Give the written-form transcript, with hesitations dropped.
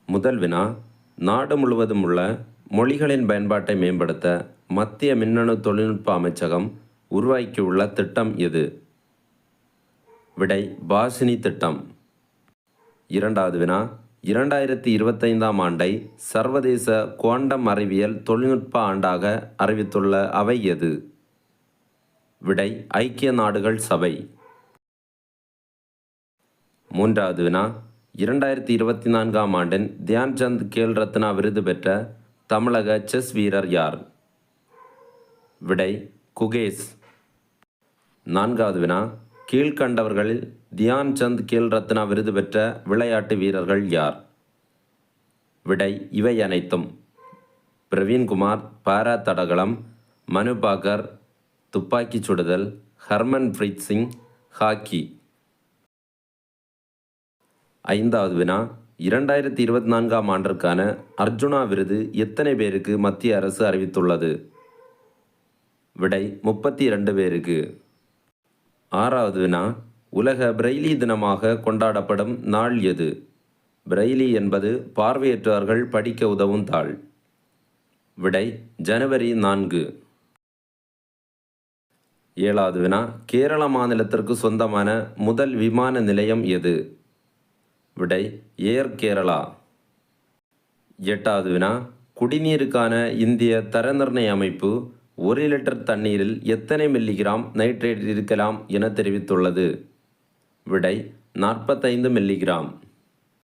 முதல் வினா, நாடு முழுவதும் உள்ள மொழிகளின் பயன்பாட்டை மேம்படுத்த மத்திய மின்னணு தொழில்நுட்ப அமைச்சகம் உருவாக்கியுள்ள திட்டம் எது? விடை, பாஷினி திட்டம். இரண்டாவது வினா, 2025ஆம் ஆண்டை சர்வதேச குவாண்டம் அறிவியல் தொழில்நுட்ப ஆண்டாக அறிவித்துள்ள அவை எது? விடை, ஐக்கிய நாடுகள் சபை. மூன்றாவது வினா, 2024ஆம் ஆண்டின் தியான்சந்த் கேல் ரத்னா விருது பெற்ற தமிழக செஸ் வீரர் யார்? விடை, குகேஷ். நான்காவது வினா, கீழ்கண்டவர்களில் தியான்சந்த் கேல் ரத்னா விருது பெற்ற விளையாட்டு வீரர்கள் யார்? விடை, இவை அனைத்தும். பிரவீன்குமார் பாரா தடகளம், மனு பாக்கர் துப்பாக்கி சுடுதல், ஹர்மன்பிரீத் சிங் ஹாக்கி. ஐந்தாவது வினா, 2024ஆம் ஆண்டிற்கான அர்ஜுனா விருது எத்தனை பேருக்கு மத்திய அரசு அறிவித்துள்ளது? விடை, 32 பேருக்கு. ஆறாவது வினா, உலக பிரெய்லி தினமாக கொண்டாடப்படும் நாள் எது? பிரெய்லி என்பது பார்வையற்றவர்கள் படிக்க உதவும் தாள். விடை, ஜனவரி 4. ஏழாவது வினா, கேரள மாநிலத்திற்கு சொந்தமான முதல் விமான நிலையம் எது? விடை, ஏர் கேரளா. எட்டாவது வினா, குடிநீருக்கான இந்திய தர நிர்ணய அமைப்பு 1 லிட்டர் தண்ணீரில் எத்தனை மில்லிகிராம் நைட்ரேட் இருக்கலாம் என தெரிவித்துள்ளது? விடை, 45 மில்லிகிராம்.